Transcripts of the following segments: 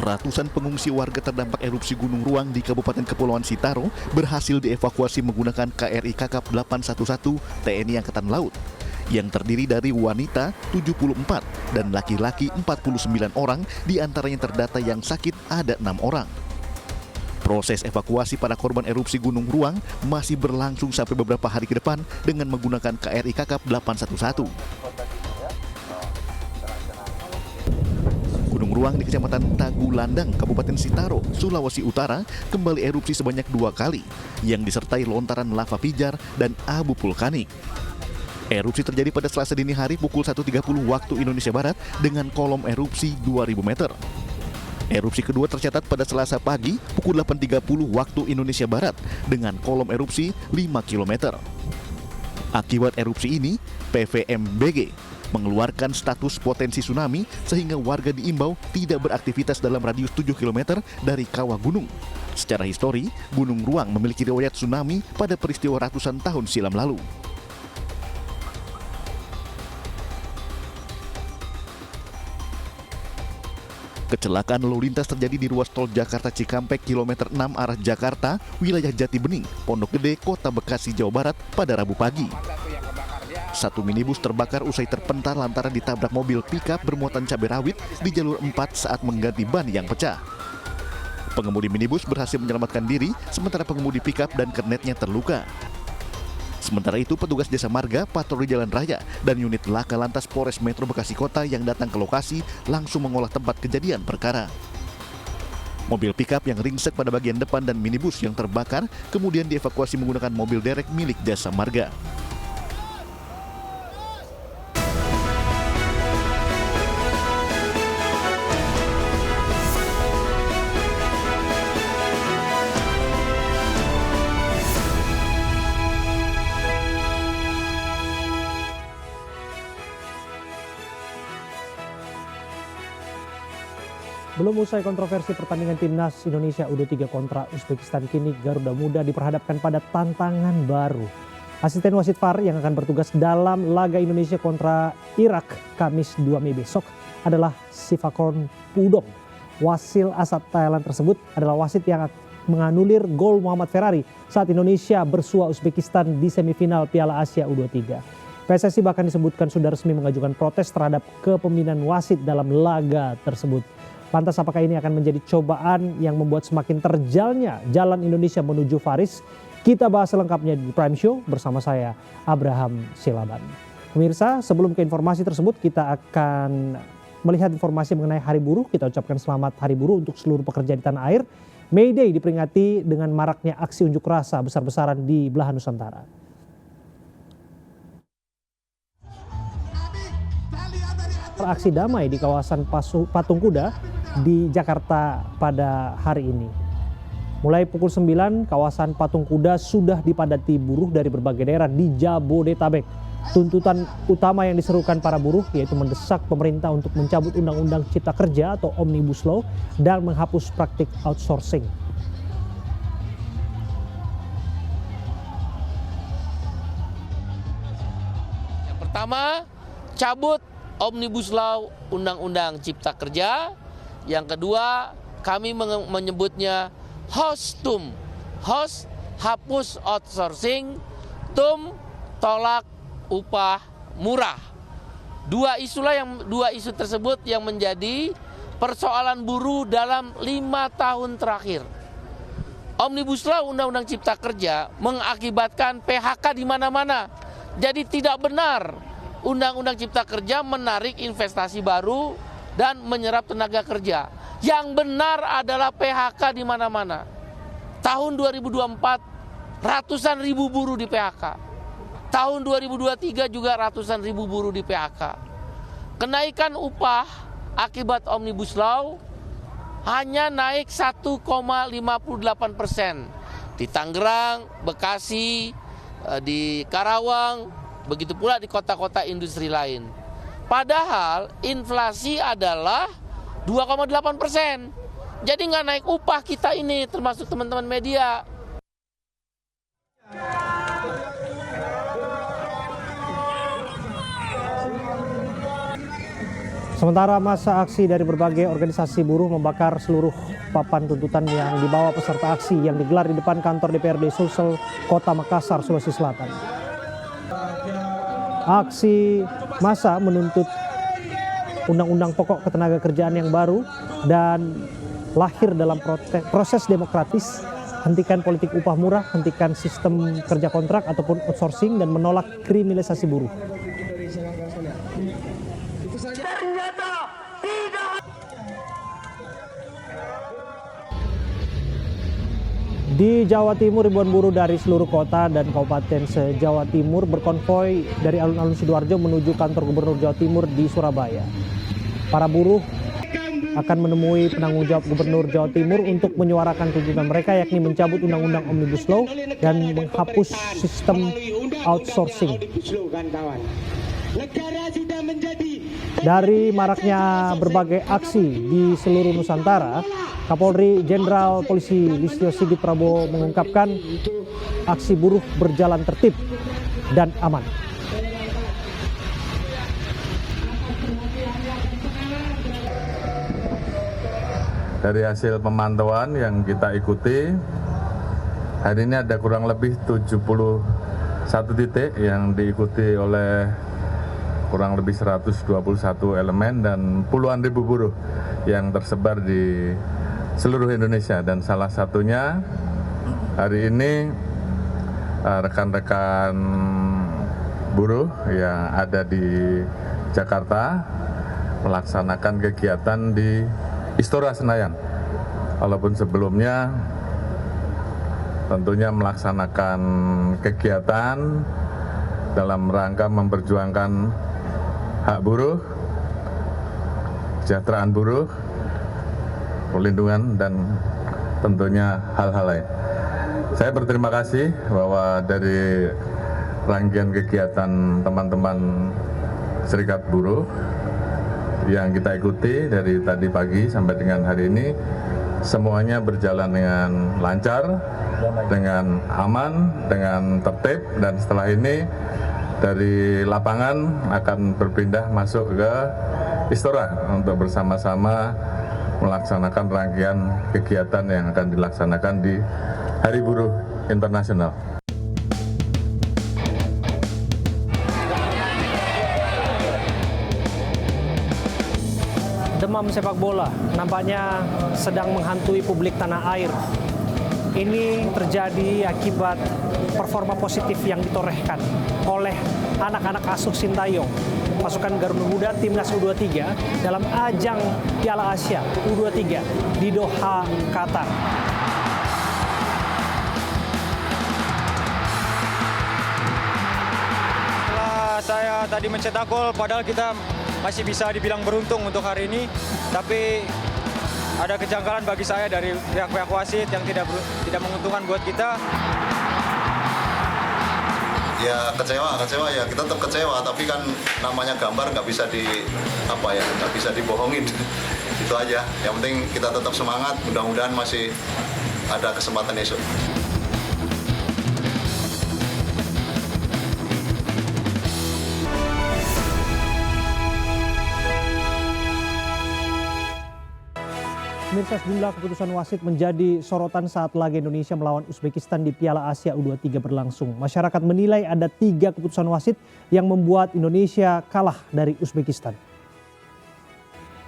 Ratusan pengungsi warga terdampak erupsi Gunung Ruang di Kabupaten Kepulauan Sitaro berhasil dievakuasi menggunakan KRI Kakap 811 TNI Angkatan Laut yang terdiri dari wanita 74 dan laki-laki 49 orang, diantaranya terdata yang sakit ada 6 orang. Proses evakuasi para korban erupsi Gunung Ruang masih berlangsung sampai beberapa hari ke depan dengan menggunakan KRI Kakap 811. Gunung Ruang di Kecamatan Tagulandang, Kabupaten Sitaro, Sulawesi Utara kembali erupsi sebanyak 2 kali yang disertai lontaran lava pijar dan abu vulkanik. Erupsi terjadi pada Selasa dini hari pukul 1.30 waktu Indonesia Barat dengan kolom erupsi 2000 meter. Erupsi kedua tercatat pada Selasa pagi pukul 8.30 waktu Indonesia Barat dengan kolom erupsi 5 km. Akibat erupsi ini, PVMBG mengeluarkan status potensi tsunami sehingga warga diimbau tidak beraktivitas dalam radius 7 km dari kawah gunung. Secara histori, Gunung Ruang memiliki riwayat tsunami pada peristiwa ratusan tahun silam lalu. Kecelakaan lalu lintas terjadi di ruas tol Jakarta Cikampek kilometer 6 arah Jakarta, wilayah Jati Bening, Pondok Gede, Kota Bekasi, Jawa Barat pada Rabu pagi. Satu minibus terbakar usai terpental lantaran ditabrak mobil pickup bermuatan cabai rawit di jalur 4 saat mengganti ban yang pecah. Pengemudi minibus berhasil menyelamatkan diri, sementara pengemudi pickup dan kernetnya terluka. Sementara itu, petugas Jasa Marga, Patroli Jalan Raya, dan unit Laka Lantas Polres Metro Bekasi Kota yang datang ke lokasi langsung mengolah tempat kejadian perkara. Mobil pickup yang ringsek pada bagian depan dan minibus yang terbakar kemudian dievakuasi menggunakan mobil derek milik Jasa Marga. Belum usai kontroversi pertandingan timnas Indonesia U23 kontra Uzbekistan, kini Garuda Muda diperhadapkan pada tantangan baru. Asisten wasit VAR yang akan bertugas dalam laga Indonesia kontra Irak Kamis 2 Mei besok adalah Sivakorn Pudong. Wasil asal Thailand tersebut adalah wasit yang menganulir gol Muhammad Ferrari saat Indonesia bersua Uzbekistan di semifinal Piala Asia U23. PSSI bahkan disebutkan sudah resmi mengajukan protes terhadap kepemimpinan wasit dalam laga tersebut. Lantas apakah ini akan menjadi cobaan yang membuat semakin terjalnya jalan Indonesia menuju Faris? Kita bahas selengkapnya di Prime Show bersama saya, Abraham Silaban. Pemirsa, sebelum ke informasi tersebut, kita akan melihat informasi mengenai Hari Buruh. Kita ucapkan selamat Hari Buruh untuk seluruh pekerja di tanah air. May Day diperingati dengan maraknya aksi unjuk rasa besar-besaran di belahan Nusantara. Aksi damai di kawasan Patung Kuda di Jakarta pada hari ini. Mulai pukul 9, kawasan Patung Kuda sudah dipadati buruh dari berbagai daerah di Jabodetabek. Tuntutan utama yang diserukan para buruh yaitu mendesak pemerintah untuk mencabut Undang-Undang Cipta Kerja atau Omnibus Law dan menghapus praktik outsourcing. Yang pertama, cabut Omnibus Law Undang-Undang Cipta Kerja. Yang kedua, kami menyebutnya HOS-TUM. HOS, hapus outsourcing. TUM, tolak upah murah. Dua isu tersebut yang menjadi persoalan buruh dalam 5 tahun terakhir. Omnibus Law Undang-Undang Cipta Kerja mengakibatkan PHK di mana-mana. Jadi tidak benar Undang-Undang Cipta Kerja menarik investasi baru dan menyerap tenaga kerja. Yang benar adalah PHK di mana-mana. Tahun 2024 ratusan ribu buruh di PHK. Tahun 2023 juga ratusan ribu buruh di PHK. Kenaikan upah akibat Omnibus Law hanya naik 1,58%. Di Tangerang, Bekasi, di Karawang, begitu pula di kota-kota industri lain. Padahal inflasi adalah 2,8%. Jadi nggak naik upah kita ini, termasuk teman-teman media. Sementara masa aksi dari berbagai organisasi buruh membakar seluruh papan tuntutan yang dibawa peserta aksi yang digelar di depan kantor DPRD Sulsel, Kota Makassar, Sulawesi Selatan. Aksi massa menuntut Undang-Undang Pokok Ketenagakerjaan yang baru dan lahir dalam proses demokratis, hentikan politik upah murah, hentikan sistem kerja kontrak ataupun outsourcing, dan menolak kriminalisasi buruh. Di Jawa Timur, ribuan buruh dari seluruh kota dan kabupaten se-Jawa Timur berkonvoi dari alun-alun Sidoarjo menuju kantor Gubernur Jawa Timur di Surabaya. Para buruh akan menemui penanggung jawab Gubernur Jawa Timur untuk menyuarakan tuntutan mereka, yakni mencabut Undang-Undang Omnibus Law dan menghapus sistem outsourcing. Dari maraknya berbagai aksi di seluruh Nusantara, Kapolri Jenderal Polisi Listio Sigit Prabowo mengungkapkan aksi buruh berjalan tertib dan aman. Dari hasil pemantauan yang kita ikuti, hari ini ada kurang lebih 71 titik yang diikuti oleh kurang lebih 121 elemen dan puluhan ribu buruh yang tersebar di seluruh Indonesia. Dan salah satunya hari ini rekan-rekan buruh yang ada di Jakarta melaksanakan kegiatan di Istora Senayan. Walaupun sebelumnya tentunya melaksanakan kegiatan dalam rangka memperjuangkan hak buruh, kesejahteraan buruh, perlindungan, dan tentunya hal-hal lain. Saya berterima kasih bahwa dari rangkaian kegiatan teman-teman Serikat Buruh yang kita ikuti dari tadi pagi sampai dengan hari ini, semuanya berjalan dengan lancar, dengan aman, dengan tertib, dan setelah ini dari lapangan akan berpindah masuk ke Istora untuk bersama-sama melaksanakan rangkaian kegiatan yang akan dilaksanakan di Hari Buruh Internasional. Demam sepak bola nampaknya sedang menghantui publik tanah air. Ini terjadi akibat performa positif yang ditorehkan oleh anak-anak asuh Sintayong, pasukan Garuda Muda Timnas U23 dalam ajang Piala Asia U23 di Doha, Qatar. Setelah saya tadi mencetak gol, padahal kita masih bisa dibilang beruntung untuk hari ini, tapi ada kejanggalan bagi saya dari pihak-pihak wasit yang tidak menguntungkan buat kita. Ya kecewa ya, kita tetap kecewa, tapi kan namanya gambar nggak bisa nggak bisa dibohongin. Itu aja. Yang penting kita tetap semangat, mudah-mudahan masih ada kesempatan esok. Pemirsa, sejumlah keputusan wasit menjadi sorotan saat laga Indonesia melawan Uzbekistan di Piala Asia U23 berlangsung. Masyarakat menilai ada 3 keputusan wasit yang membuat Indonesia kalah dari Uzbekistan.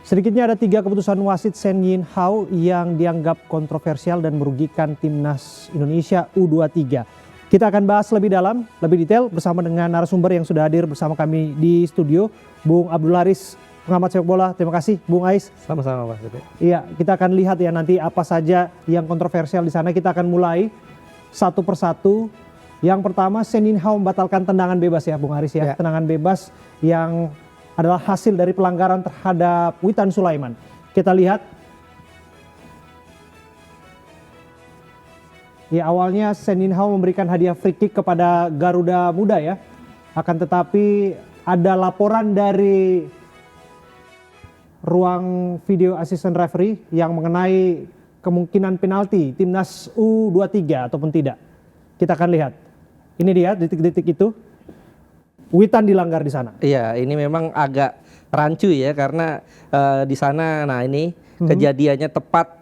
Sedikitnya ada 3 keputusan wasit Shen Yin Hao yang dianggap kontroversial dan merugikan timnas Indonesia U23. Kita akan bahas lebih dalam, lebih detail bersama dengan narasumber yang sudah hadir bersama kami di studio, Bung Abdul Haris, pengamat sepak bola. Terima kasih, Bung Ais. Sama-sama, Pak. Iya, kita akan lihat ya nanti apa saja yang kontroversial di sana. Kita akan mulai satu persatu. Yang pertama, Shen Yin Hao membatalkan tendangan bebas ya, Bung Haris ya. Tendangan bebas yang adalah hasil dari pelanggaran terhadap Witan Sulaiman. Kita lihat. Ya, awalnya Shen Yin Hao memberikan hadiah free kick kepada Garuda Muda ya. Akan tetapi ada laporan dari ruang video asisten referee yang mengenai kemungkinan penalti timnas U23 ataupun tidak. Kita akan lihat. Ini dia detik-detik itu. Witan dilanggar di sana. Iya, ini memang agak rancu ya karena di sana, nah ini kejadiannya tepat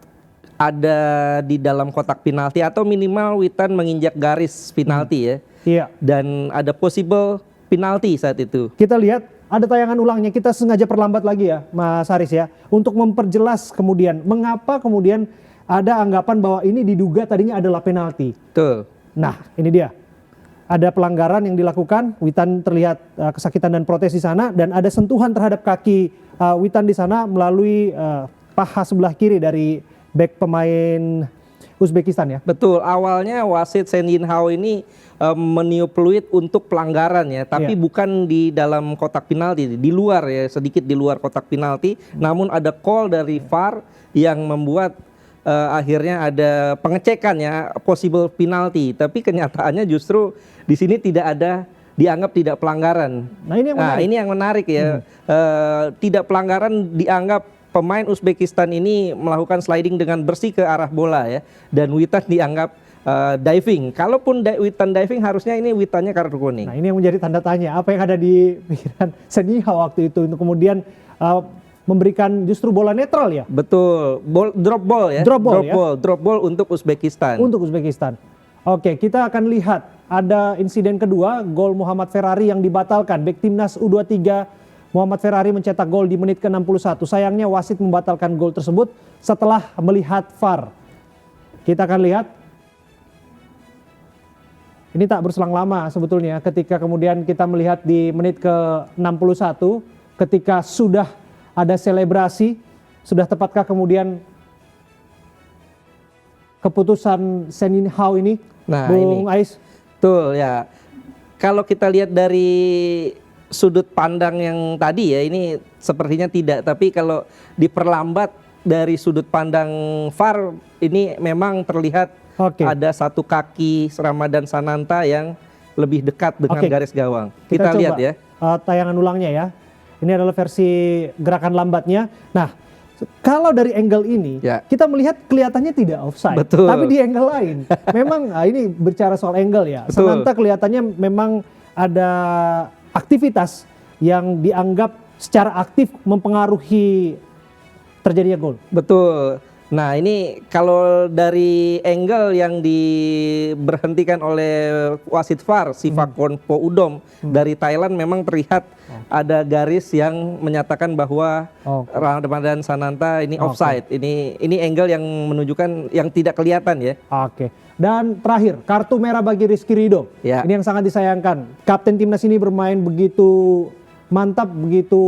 ada di dalam kotak penalti atau minimal Witan menginjak garis penalti ya. Iya. Dan ada possible penalti saat itu. Kita lihat ada tayangan ulangnya, kita sengaja perlambat lagi ya Mas Haris ya, untuk memperjelas kemudian mengapa kemudian ada anggapan bahwa ini diduga tadinya adalah penalti. Betul. Nah ini dia, ada pelanggaran yang dilakukan, Witan terlihat kesakitan dan protes di sana, dan ada sentuhan terhadap kaki Witan di sana melalui paha sebelah kiri dari bek pemain Uzbekistan ya. Betul, awalnya wasit Sen Yin Hao ini meniup peluit untuk pelanggaran ya, tapi Iya. bukan di dalam kotak penalti, di luar ya, sedikit di luar kotak penalti. Namun ada call dari VAR yang membuat akhirnya ada pengecekan ya, possible penalti. Tapi kenyataannya justru di sini dianggap tidak pelanggaran. Nah ini yang menarik. Ini yang menarik ya, tidak pelanggaran dianggap. Pemain Uzbekistan ini melakukan sliding dengan bersih ke arah bola ya, dan Witan dianggap diving. Kalaupun Witan diving harusnya ini Witannya kartu kuning. Nah ini yang menjadi tanda tanya, apa yang ada di pikiran Sen Yin Hao waktu itu untuk kemudian memberikan justru bola netral ya? Betul, drop ball ya. Drop ball untuk Uzbekistan. Untuk Uzbekistan. Oke, kita akan lihat ada insiden kedua, gol Muhammad Ferrari yang dibatalkan. Bek timnas U23 Muhammad Ferrari mencetak gol di menit ke-61. Sayangnya wasit membatalkan gol tersebut setelah melihat VAR. Kita akan lihat. Ini tak berselang lama sebetulnya ketika kemudian kita melihat di menit ke-61 ketika sudah ada selebrasi, sudah tepatkah kemudian keputusan Sen Yin Hao ini, Nah, Bung Ais? Betul ya. Kalau kita lihat dari sudut pandang yang tadi ya, ini sepertinya tidak, tapi kalau diperlambat dari sudut pandang VAR ini memang terlihat ada satu kaki Ramadan Sananta yang lebih dekat dengan garis gawang. Kita lihat ya. Tayangan ulangnya ya. Ini adalah versi gerakan lambatnya. Nah, kalau dari angle ini kita melihat kelihatannya tidak offside, Betul. tapi di angle lain. Memang ini berbicara soal angle ya. Betul. Sananta kelihatannya memang ada aktivitas yang dianggap secara aktif mempengaruhi terjadinya gol. Betul. Nah ini kalau dari angle yang diberhentikan oleh wasit VAR, Sivakorn Udom dari Thailand, memang terlihat ada garis yang menyatakan bahwa Ramadan Sananta ini offside. Ini angle yang menunjukkan yang tidak kelihatan ya. Oke. Dan terakhir, kartu merah bagi Rizky Ridho. Ya. Ini yang sangat disayangkan. Kapten timnas ini bermain begitu mantap, begitu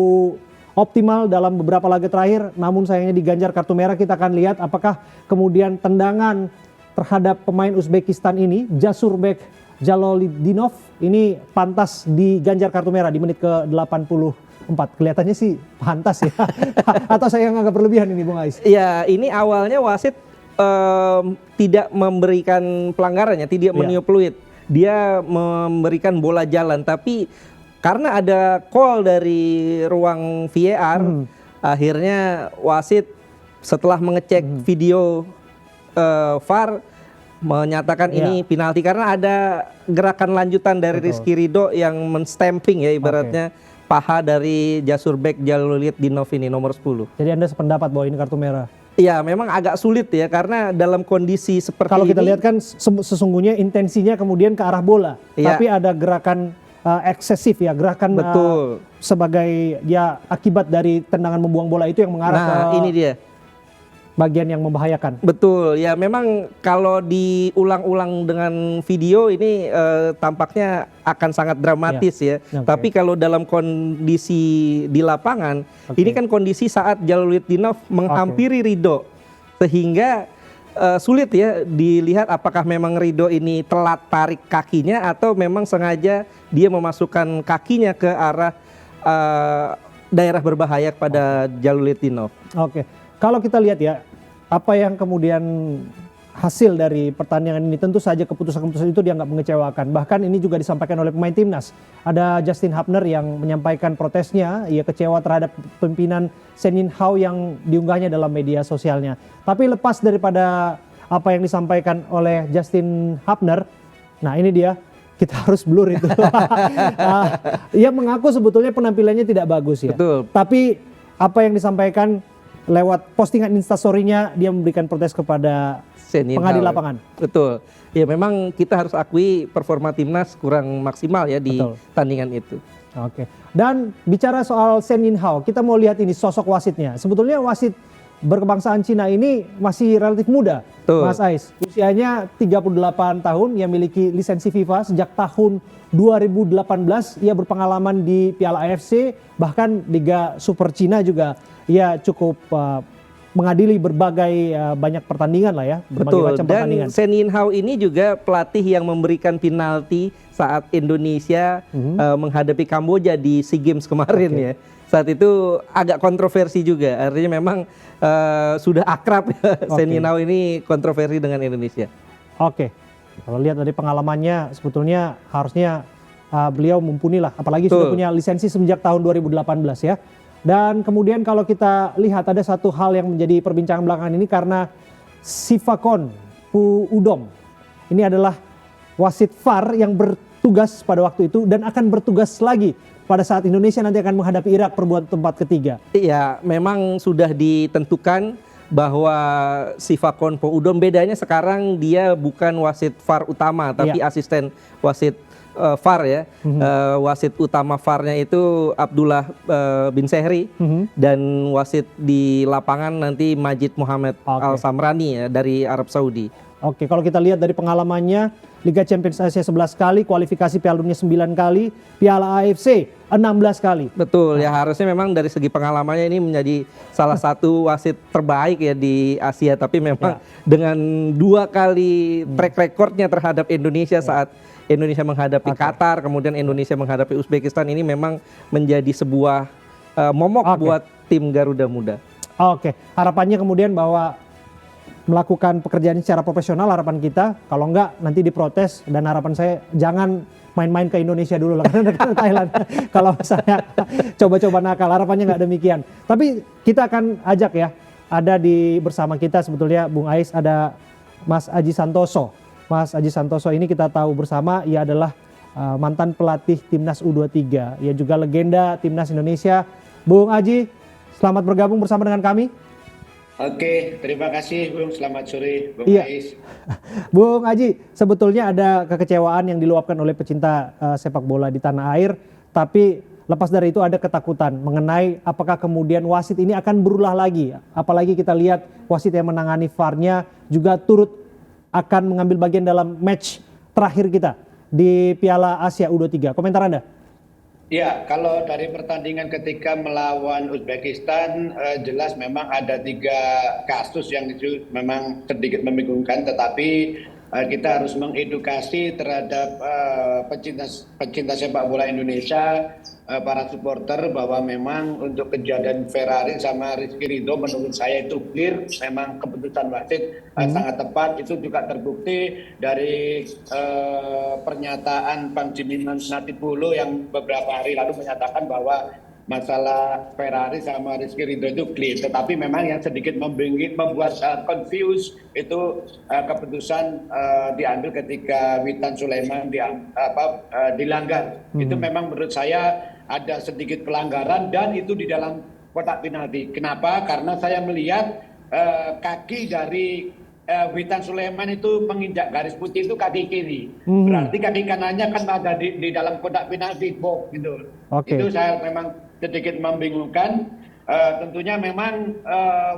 optimal dalam beberapa laga terakhir, namun sayangnya diganjar kartu merah. Kita akan lihat apakah kemudian tendangan terhadap pemain Uzbekistan ini, Jasurbek Jalolidinov, ini pantas diganjar kartu merah di menit ke-84. Kelihatannya sih pantas ya. Atau saya yang agak berlebihan ini Bung Ais? Iya, ini awalnya wasit tidak memberikan pelanggarannya, tidak meniup peluit. Dia memberikan bola jalan, tapi karena ada call dari ruang VAR, akhirnya wasit setelah mengecek video VAR menyatakan ini penalti karena ada gerakan lanjutan dari Rizky Ridho yang menstamping ya ibaratnya paha dari Jasurbek Jalolidinov ini nomor 10. Jadi Anda sependapat bahwa ini kartu merah? Iya, memang agak sulit ya karena dalam kondisi seperti kalau kita ini, lihat kan sesungguhnya intensinya kemudian ke arah bola, tapi ada gerakan eksesif ya, gerakan sebagai ya akibat dari tendangan membuang bola itu yang mengarah ke ini dia bagian yang membahayakan. Betul ya, memang kalau diulang-ulang dengan video ini tampaknya akan sangat dramatis ya. Tapi kalau dalam kondisi di lapangan, ini kan kondisi saat Jalolidinov menghampiri Ridho, sehingga sulit ya dilihat apakah memang Ridho ini telat tarik kakinya atau memang sengaja dia memasukkan kakinya ke arah daerah berbahaya pada Jalolidinov. Kalau kita lihat ya, apa yang kemudian hasil dari pertandingan ini, tentu saja keputusan-keputusan itu dianggap mengecewakan. Bahkan ini juga disampaikan oleh pemain timnas. Ada Justin Hubner yang menyampaikan protesnya, ia kecewa terhadap pimpinan Sen Yin Hao yang diunggahnya dalam media sosialnya. Tapi lepas daripada apa yang disampaikan oleh Justin Hubner, nah ini dia, kita harus blur itu. Ia mengaku sebetulnya penampilannya tidak bagus ya. Betul. Tapi apa yang disampaikan lewat postingan Instastory-nya, dia memberikan protes kepada pengadil lapangan. Betul. Ya memang kita harus akui performa timnas kurang maksimal ya di tandingan itu. Oke. Dan bicara soal Shen Yinhao, kita mau lihat ini sosok wasitnya. Sebetulnya wasit berkebangsaan Cina ini masih relatif muda, Betul. Mas Ais. Usianya 38 tahun, ia memiliki lisensi FIFA sejak tahun 2018. Ia berpengalaman di Piala AFC, bahkan Liga Super Cina juga ia cukup mengadili berbagai banyak pertandingan lah ya, berbagai macam pertandingan. Dan Shen Yinhao ini juga pelatih yang memberikan penalti saat Indonesia menghadapi Kamboja di SEA Games kemarin ya. Saat itu agak kontroversi juga, artinya memang sudah akrab ya. Shen Yinhao ini kontroversi dengan Indonesia. Oke, kalau lihat dari pengalamannya sebetulnya harusnya beliau mumpuni lah, apalagi sudah punya lisensi semenjak tahun 2018 ya. Dan kemudian kalau kita lihat ada satu hal yang menjadi perbincangan belakangan ini karena Sifakon Puudom ini adalah wasit VAR yang bertugas pada waktu itu dan akan bertugas lagi pada saat Indonesia nanti akan menghadapi Irak perbuatan tempat ketiga. Iya, memang sudah ditentukan bahwa Sifakon Puudom bedanya sekarang dia bukan wasit VAR utama tapi asisten wasit VAR ya. Wasit utama VAR-nya itu Abdullah bin Sehri dan wasit di lapangan nanti Majid Muhammad Al-Samrani ya dari Arab Saudi. Oke, kalau kita lihat dari pengalamannya Liga Champions Asia 11 kali, kualifikasi Piala Dunia 9 kali, Piala AFC 16 kali. Betul, ya harusnya memang dari segi pengalamannya ini menjadi salah satu wasit terbaik ya di Asia, tapi memang dengan 2 kali track recordnya terhadap Indonesia saat Indonesia menghadapi Qatar, kemudian Indonesia menghadapi Uzbekistan, ini memang menjadi sebuah momok buat tim Garuda Muda. Oke, harapannya kemudian bahwa melakukan pekerjaan secara profesional, harapan kita, kalau enggak nanti diprotes, dan harapan saya jangan main-main ke Indonesia dulu lah karena Thailand kalau misalnya coba-coba nakal, harapannya nggak demikian. Tapi kita akan ajak ya, ada di bersama kita sebetulnya Bung Ais, ada Mas Aji Santoso. Mas Aji Santoso ini kita tahu bersama, ia adalah mantan pelatih Timnas U23, ia juga legenda Timnas Indonesia. Bung Aji, selamat bergabung bersama dengan kami. Oke, terima kasih Bung. Selamat sore Bung Ais. Bung Aji, sebetulnya ada kekecewaan yang diluapkan oleh pecinta sepak bola di tanah air, tapi lepas dari itu ada ketakutan mengenai apakah kemudian wasit ini akan berulah lagi. Apalagi kita lihat wasit yang menangani VAR-nya juga turut akan mengambil bagian dalam match terakhir kita di Piala Asia U23. Komentar Anda? Ya, kalau dari pertandingan ketika melawan Uzbekistan, jelas memang ada 3 kasus yang itu memang sedikit membingungkan, tetapi kita harus mengedukasi terhadap pecinta sepak bola Indonesia, para supporter, bahwa memang untuk kejadian Ferrari sama Rizky Ridho menurut saya itu clear, memang keputusan wasit sangat tepat. Itu juga terbukti dari pernyataan Bang Jimmy Natibulu yang beberapa hari lalu menyatakan bahwa masalah Ferrari sama Rizky Ridho itu clear, tetapi memang yang sedikit membuat confused itu keputusan diambil ketika Witan Sulaiman dilanggar. Itu memang menurut saya ada sedikit pelanggaran dan itu di dalam kotak penalti. Kenapa? Karena saya melihat kaki dari Witan Sulaiman itu menginjak garis putih itu kaki kiri. Berarti kaki kanannya kan ada di dalam kotak penalti box gitu. Itu saya memang sedikit membingungkan. Tentunya memang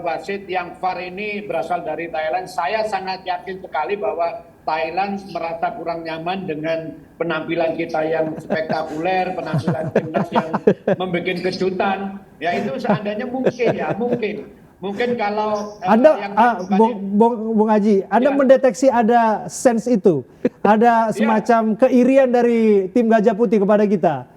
wasit yang VAR ini berasal dari Thailand. Saya sangat yakin sekali bahwa Thailand merasa kurang nyaman dengan penampilan kita yang spektakuler, penampilan timnas yang membuat kejutan. Ya itu seandainya mungkin ya, mungkin kalau Bung Haji, Anda mendeteksi ada sense itu, ada semacam keirian dari tim Gajah Putih kepada kita.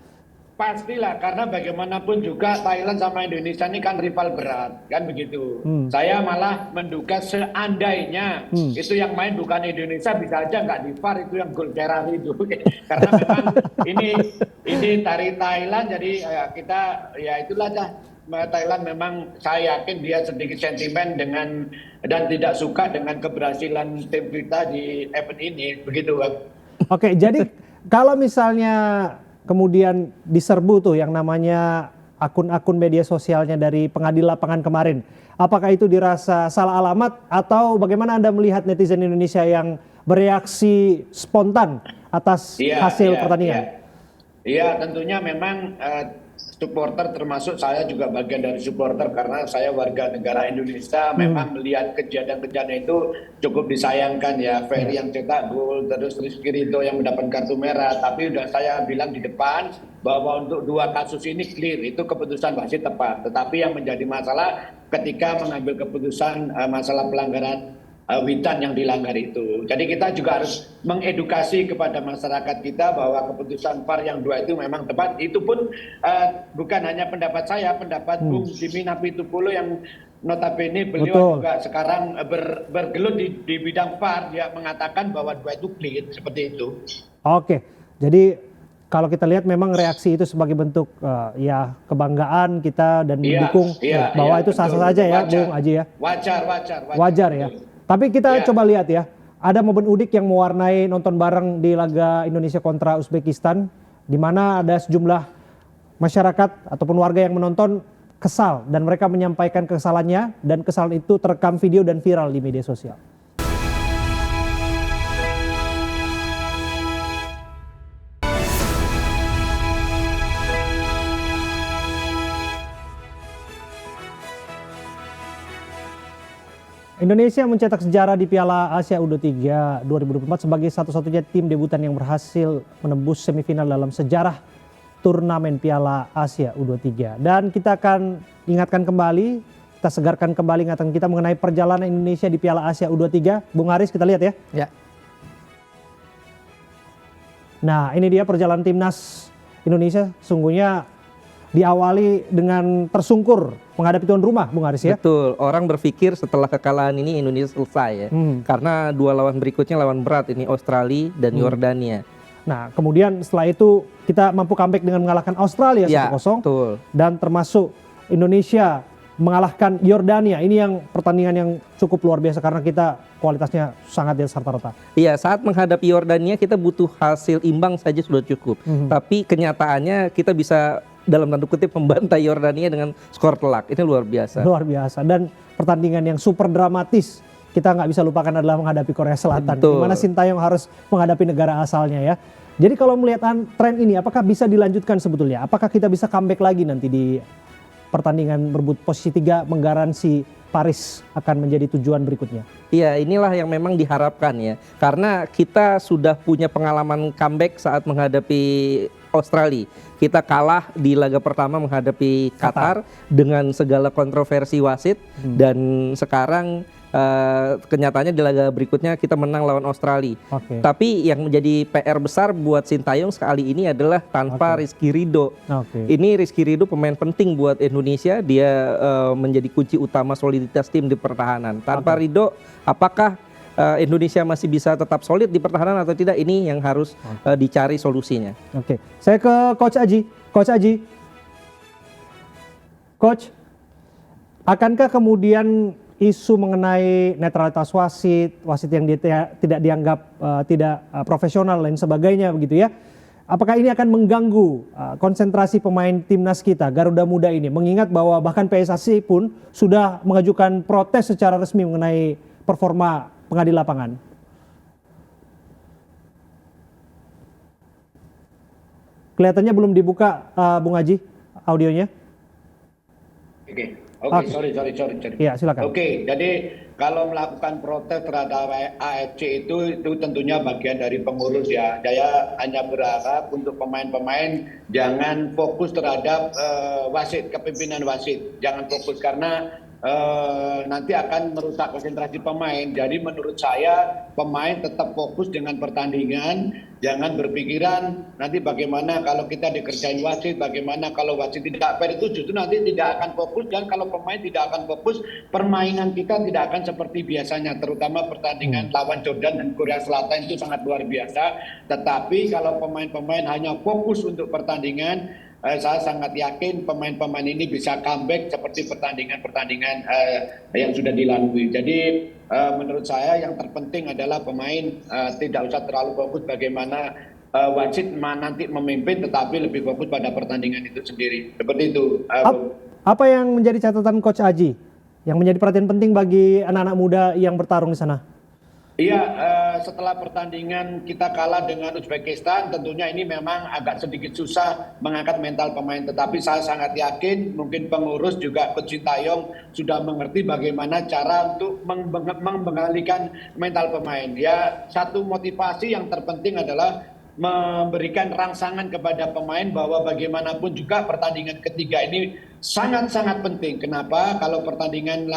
Pastilah, karena bagaimanapun juga Thailand sama Indonesia ini kan rival berat, kan begitu. Saya malah menduga seandainya itu yang main bukan Indonesia, bisa aja nggak di VAR itu yang gol Ferrari itu. Karena memang ini dari Thailand, jadi kita ya itulah dah. Thailand memang saya yakin dia sedikit sentimen dengan dan tidak suka dengan keberhasilan tim kita di event ini, begitu Bang. Oke, jadi Kalau misalnya kemudian diserbu tuh yang namanya akun-akun media sosialnya dari pengadil lapangan kemarin, apakah itu dirasa salah alamat atau bagaimana Anda melihat netizen Indonesia yang bereaksi spontan atas hasil pertandingan? Iya, tentunya memang supporter, termasuk saya juga bagian dari supporter karena saya warga negara Indonesia, memang melihat kejadian-kejadian itu cukup disayangkan ya. Ferry yang cetak gol, terus Rizky Ridho yang mendapat kartu merah, tapi udah saya bilang di depan bahwa untuk dua kasus ini clear, itu keputusan wasit tepat. Tetapi yang menjadi masalah ketika mengambil keputusan masalah pelanggaran Witan yang dilanggar itu. Jadi kita juga harus mengedukasi kepada masyarakat kita bahwa keputusan VAR yang 2 itu memang tepat. Itu pun bukan hanya pendapat saya, pendapat Bung Jimmy Napitupulu yang notabene beliau juga sekarang bergelut di bidang VAR, dia mengatakan bahwa 2 itu clear, seperti itu. Oke, jadi kalau kita lihat memang reaksi itu sebagai bentuk ya kebanggaan kita dan mendukung bahwa itu sah-sah saja ya, Bung Aji ya. Wajar ya. Tapi kita coba lihat ya, ada momen udik yang mewarnai nonton bareng di laga Indonesia kontra Uzbekistan, di mana ada sejumlah masyarakat ataupun warga yang menonton kesal dan mereka menyampaikan kekesalannya, dan kesalahan itu terekam video dan viral di media sosial. Indonesia mencetak sejarah di Piala Asia U23 2024 sebagai satu-satunya tim debutan yang berhasil menembus semifinal dalam sejarah turnamen Piala Asia U23. Dan kita akan ingatkan kembali, kita segarkan kembali ingatan kita mengenai perjalanan Indonesia di Piala Asia U23. Bung Haris, kita lihat ya. Ya. Nah, ini dia perjalanan timnas Indonesia, sungguhnya diawali dengan tersungkur menghadapi tuan rumah, Bung Haris ya. Betul, orang berpikir setelah kekalahan ini Indonesia selesai ya. Karena dua lawan berikutnya lawan berat, ini Australia dan Yordania. Nah, kemudian setelah itu kita mampu comeback dengan mengalahkan Australia 1-0. Betul. Dan termasuk Indonesia mengalahkan Yordania. Ini yang pertandingan yang cukup luar biasa karena kita kualitasnya sangat di atas rata-rata. Iya, saat menghadapi Yordania kita butuh hasil imbang saja sudah cukup. Tapi kenyataannya kita bisa dalam tanda kutip membantai Yordania dengan skor telak. Ini luar biasa. Luar biasa. Dan pertandingan yang super dramatis kita nggak bisa lupakan adalah menghadapi Korea Selatan. Di mana Sintayong harus menghadapi negara asalnya ya. Jadi kalau melihat tren ini, apakah bisa dilanjutkan sebetulnya? Apakah kita bisa comeback lagi nanti di pertandingan berebut posisi 3 menggaransi Paris akan menjadi tujuan berikutnya? Iya, inilah yang memang diharapkan ya. Karena kita sudah punya pengalaman comeback saat menghadapi Australia. Kita kalah di laga pertama menghadapi Qatar dengan segala kontroversi wasit, dan sekarang kenyataannya di laga berikutnya kita menang lawan Australia. Tapi yang menjadi PR besar buat Sintayong sekali ini adalah tanpa Rizky Ridho. Ini Rizky Ridho pemain penting buat Indonesia, dia menjadi kunci utama soliditas tim di pertahanan. Tanpa Ridho, apakah Indonesia masih bisa tetap solid di pertahanan atau tidak? Ini yang harus dicari solusinya. Saya ke Coach Aji. Coach Aji, Coach, akankah kemudian isu mengenai netralitas wasit yang tidak dianggap tidak profesional dan sebagainya begitu ya, apakah ini akan mengganggu konsentrasi pemain timnas kita Garuda Muda ini, mengingat bahwa bahkan PSSI pun sudah mengajukan protes secara resmi mengenai performa pengadil lapangan? Kelihatannya belum dibuka, Bung Haji, audionya. Sorry. Iya, silakan. Jadi kalau melakukan protes terhadap AFC itu tentunya bagian dari pengurus ya. Saya hanya berharap untuk pemain-pemain jangan fokus terhadap wasit, kepemimpinan wasit. Jangan fokus karena nanti akan merusak konsentrasi pemain. Jadi menurut saya pemain tetap fokus dengan pertandingan, jangan berpikiran nanti bagaimana kalau kita dikerjain wasit, bagaimana kalau wasit tidak fair. Itu justru nanti tidak akan fokus, dan kalau pemain tidak akan fokus, permainan kita tidak akan seperti biasanya, terutama pertandingan lawan Jordan dan Korea Selatan itu sangat luar biasa. Tetapi kalau pemain-pemain hanya fokus untuk pertandingan, saya sangat yakin pemain-pemain ini bisa comeback seperti pertandingan-pertandingan yang sudah dilalui. Jadi menurut saya yang terpenting adalah pemain tidak usah terlalu fokus bagaimana wasit nanti memimpin, tetapi lebih fokus pada pertandingan itu sendiri. Seperti itu. Apa yang menjadi catatan Coach Aji yang menjadi perhatian penting bagi anak-anak muda yang bertarung di sana? Iya, setelah pertandingan kita kalah dengan Uzbekistan, tentunya ini memang agak sedikit susah mengangkat mental pemain. Tetapi saya sangat yakin mungkin pengurus juga Coach Sintayong sudah mengerti bagaimana cara untuk mengalihkan mental pemain. Ya, satu motivasi yang terpenting adalah memberikan rangsangan kepada pemain bahwa bagaimanapun juga pertandingan ketiga ini sangat-sangat penting. Kenapa? Kalau pertandingan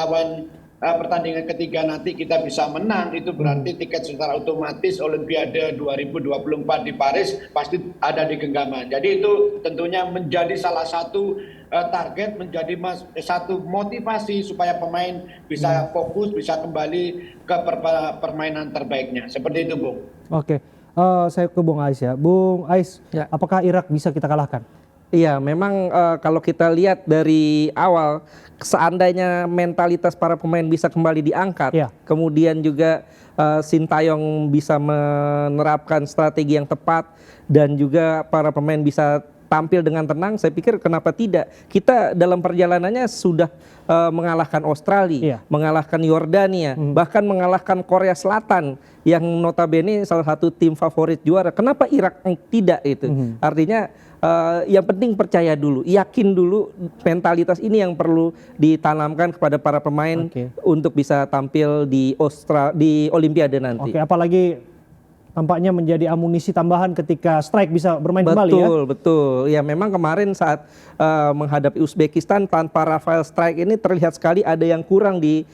ketiga nanti kita bisa menang, itu berarti tiket secara otomatis Olimpiade 2024 di Paris pasti ada di genggaman. Jadi itu tentunya menjadi salah satu target, menjadi satu motivasi supaya pemain bisa fokus, bisa kembali ke permainan terbaiknya. Seperti itu, Bung. Oke, saya ke Bung Ais ya. Bung Ais, apakah Irak bisa kita kalahkan? Iya, memang kalau kita lihat dari awal, seandainya mentalitas para pemain bisa kembali diangkat, kemudian juga Sintayong bisa menerapkan strategi yang tepat dan juga para pemain bisa tampil dengan tenang, saya pikir kenapa tidak? Kita dalam perjalanannya sudah mengalahkan Australia, mengalahkan Yordania, bahkan mengalahkan Korea Selatan yang notabene salah satu tim favorit juara. Kenapa Irak tidak itu? Artinya yang penting percaya dulu, yakin dulu, mentalitas ini yang perlu ditanamkan kepada para pemain untuk bisa tampil di Olimpiade nanti. Oke, apalagi tampaknya menjadi amunisi tambahan ketika strike bisa bermain kembali ya. Betul. Ya memang kemarin saat menghadapi Uzbekistan tanpa Rafael Strike ini terlihat sekali ada yang kurang di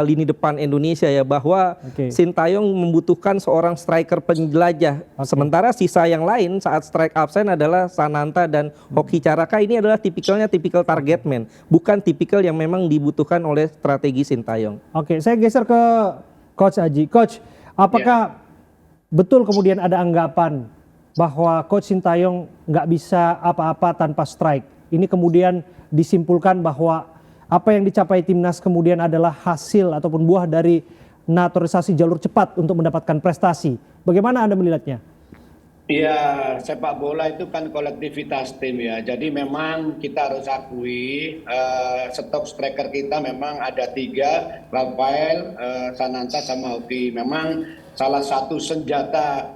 lini depan Indonesia ya, bahwa Sintayong membutuhkan seorang striker penjelajah. Sementara sisa yang lain saat strike absen adalah Sananta dan Hoki Caraka, ini adalah tipikal target man, bukan tipikal yang memang dibutuhkan oleh strategi Sintayong. Oke, saya geser ke Coach Aji. Coach, apakah betul kemudian ada anggapan bahwa Coach Sintayong nggak bisa apa-apa tanpa strike? Ini kemudian disimpulkan bahwa apa yang dicapai timnas kemudian adalah hasil ataupun buah dari naturalisasi jalur cepat untuk mendapatkan prestasi. Bagaimana Anda melihatnya? Ya, sepak bola itu kan kolektivitas tim ya. Jadi memang kita harus akui stok striker kita memang ada 3, Rafael, Sananta sama Hoki. Memang salah satu senjata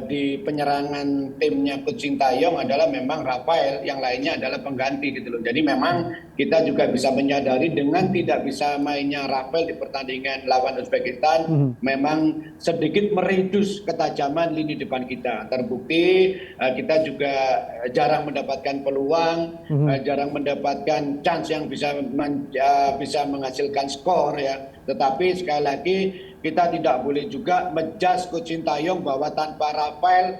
di penyerangan timnya Coach Sintayong adalah memang Rafael, yang lainnya adalah pengganti gitu loh. Jadi memang kita juga bisa menyadari dengan tidak bisa mainnya Rafael di pertandingan lawan Uzbekistan, memang sedikit meredus ketajaman lini depan kita. Terbukti kita juga jarang mendapatkan peluang, jarang mendapatkan chance yang bisa menghasilkan skor ya. Tetapi sekali lagi kita tidak boleh juga menjudge Coach Sintayong bahwa tanpa Rafael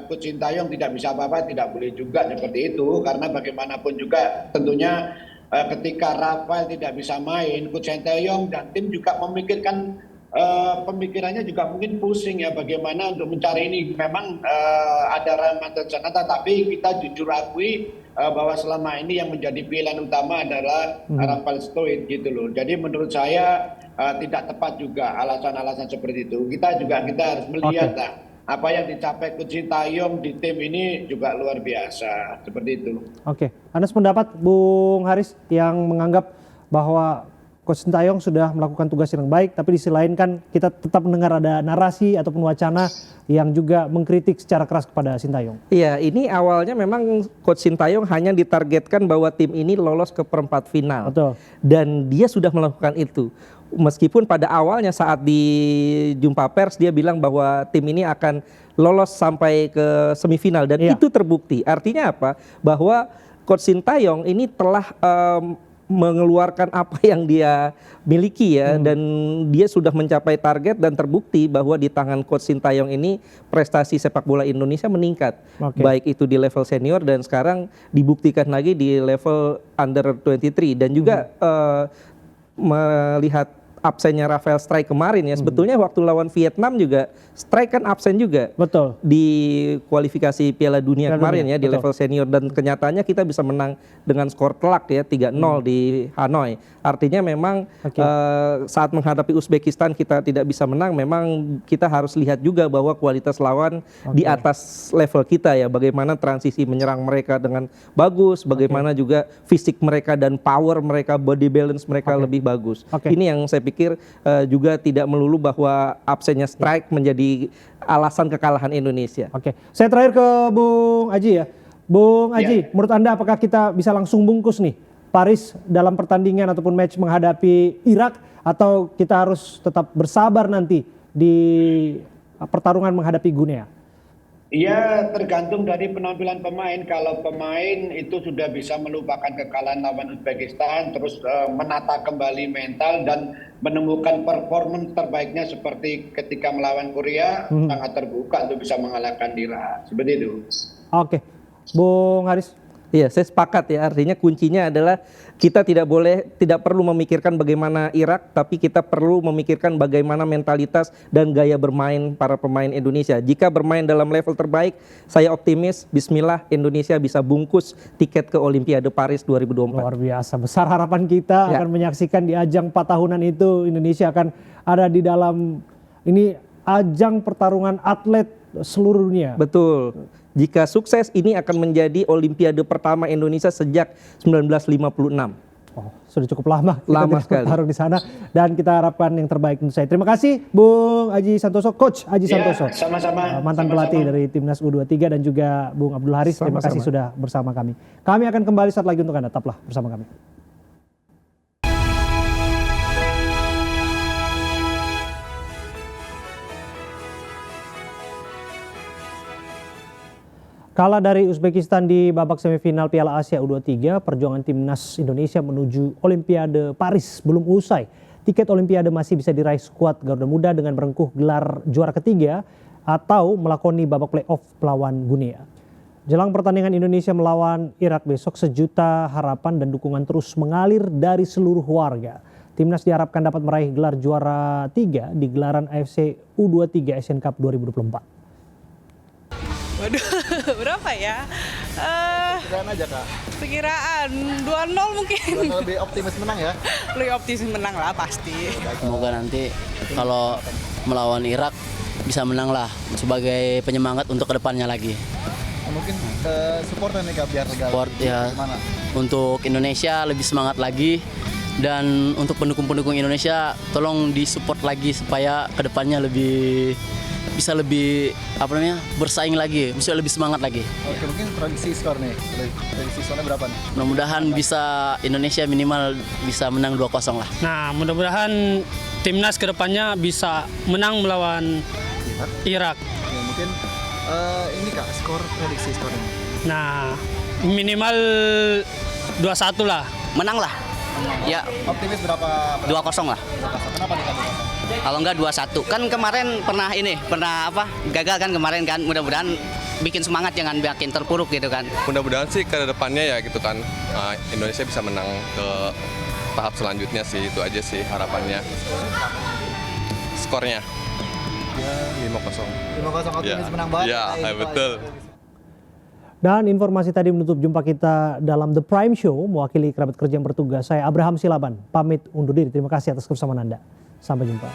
Coach Sintayong tidak bisa apa-apa, tidak boleh juga seperti itu, karena bagaimanapun juga tentunya ketika Rafael tidak bisa main, Coach Sintayong dan tim juga memikirkan pemikirannya juga mungkin pusing ya, bagaimana untuk mencari ini. Memang ada Rahmat Sananta, tapi kita jujur akui bahwa selama ini yang menjadi pilihan utama adalah Rafael Stoit gitu loh. Jadi menurut saya tidak tepat juga alasan-alasan seperti itu. Kita harus melihat apa yang dicapai Coach Sintayong di tim ini juga luar biasa, seperti itu. Oke, Anda sependapat Bung Haris yang menganggap bahwa Coach Sintayong sudah melakukan tugas yang baik, tapi di sisi lain kan kita tetap mendengar ada narasi ataupun wacana yang juga mengkritik secara keras kepada Sintayong. Iya, ini awalnya memang Coach Sintayong hanya ditargetkan bahwa tim ini lolos ke perempat final. Betul. Dan dia sudah melakukan itu. Meskipun pada awalnya saat di jumpa pers dia bilang bahwa tim ini akan lolos sampai ke semifinal dan itu terbukti. Artinya apa? Bahwa Coach Sintayong ini telah mengeluarkan apa yang dia miliki ya, dan dia sudah mencapai target dan terbukti bahwa di tangan Coach Sintayong ini prestasi sepak bola Indonesia meningkat, baik itu di level senior dan sekarang dibuktikan lagi di level under 23 dan juga melihat absennya Rafael Strijk kemarin ya, sebetulnya waktu lawan Vietnam juga Strijk kan absen juga. Betul. Di kualifikasi Piala Dunia Piala kemarin Dunia, ya di betul. level senior, dan kenyataannya kita bisa menang dengan skor telak ya 3-0 di Hanoi. Artinya memang saat menghadapi Uzbekistan kita tidak bisa menang, memang kita harus lihat juga bahwa kualitas lawan di atas level kita ya, bagaimana transisi menyerang mereka dengan bagus, bagaimana juga fisik mereka dan power mereka, body balance mereka lebih bagus. Ini yang saya pikir juga tidak melulu bahwa absennya Strijk menjadi alasan kekalahan Indonesia. Oke, saya terakhir ke Bung Aji ya. Bung Aji, menurut Anda apakah kita bisa langsung bungkus nih Paris dalam pertandingan ataupun match menghadapi Irak, atau kita harus tetap bersabar nanti di pertarungan menghadapi Guinea? Ya, tergantung dari penampilan pemain. Kalau pemain itu sudah bisa melupakan kekalahan lawan Uzbekistan, terus menata kembali mental dan menemukan performance terbaiknya seperti ketika melawan Korea, sangat terbuka untuk bisa mengalahkan Irak. Seperti itu. Oke, Bung Haris. Iya, saya sepakat ya. Artinya kuncinya adalah kita tidak perlu memikirkan bagaimana Irak, tapi kita perlu memikirkan bagaimana mentalitas dan gaya bermain para pemain Indonesia. Jika bermain dalam level terbaik, saya optimis, bismillah Indonesia bisa bungkus tiket ke Olimpiade Paris 2024. Luar biasa, besar harapan kita akan menyaksikan di ajang 4 tahunan itu Indonesia akan ada di dalam ini ajang pertarungan atlet seluruh dunia. Betul. Jika sukses, ini akan menjadi Olimpiade pertama Indonesia sejak 1956. Oh, sudah cukup lama Lama kita sekali. bertarung di sana, dan kita harapkan yang terbaik untuk saya. Terima kasih Bung Aji Santoso, Coach Aji Santoso, sama-sama. mantan pelatih dari Timnas U23, dan juga Bung Abdul Haris. Terima kasih sudah bersama kami. Kami akan kembali saat lagi untuk Anda. Tetaplah bersama kami. Kalah dari Uzbekistan di babak semifinal Piala Asia U23, perjuangan timnas Indonesia menuju Olimpiade Paris belum usai. Tiket Olimpiade masih bisa diraih skuad Garuda Muda dengan merengkuh gelar juara ketiga atau melakoni babak playoff melawan Guinea. Jelang pertandingan Indonesia melawan Irak besok, sejuta harapan dan dukungan terus mengalir dari seluruh warga. Timnas diharapkan dapat meraih gelar juara 3 di gelaran AFC U23 Asian Cup 2024. Waduh, berapa ya? Perkiraan aja Kak. Perkiraan 2-0 mungkin. Lebih optimis menang ya? Lebih optimis menang lah pasti. Semoga nanti kalau melawan Irak bisa menang lah, sebagai penyemangat untuk kedepannya lagi. Mungkin supporter nih Kak, biar Support ya, untuk Indonesia lebih semangat lagi, dan untuk pendukung-pendukung Indonesia tolong disupport lagi supaya kedepannya bisa lebih bersaing lagi, bisa lebih semangat lagi. Oke, mungkin prediksi skor nih. Prediksi skornya berapa nih? Mudah-mudahan bisa Indonesia minimal bisa menang 2-0 lah. Nah, mudah-mudahan timnas kedepannya bisa menang melawan Irak. Ya, mungkin ini Kak, prediksi skornya. Nah, minimal 2-1 lah. Menang lah. Ya, Optimis berapa? 2-0 lah. Kenapa nih Kak? Kalau enggak 2-1. Kan kemarin pernah gagal kan kemarin kan. Mudah-mudahan bikin semangat, jangan bikin terpuruk gitu kan. Mudah-mudahan sih ke depannya ya gitu kan, Indonesia bisa menang ke tahap selanjutnya sih, itu aja sih harapannya. Skornya ya 5-0. 5-0 optimis menang banget. Ya, betul. Dan informasi tadi menutup jumpa kita dalam The Prime Show. Mewakili kerabat kerja yang bertugas, saya Abraham Silaban pamit undur diri. Terima kasih atas kebersamaan Anda. Sampai jumpa.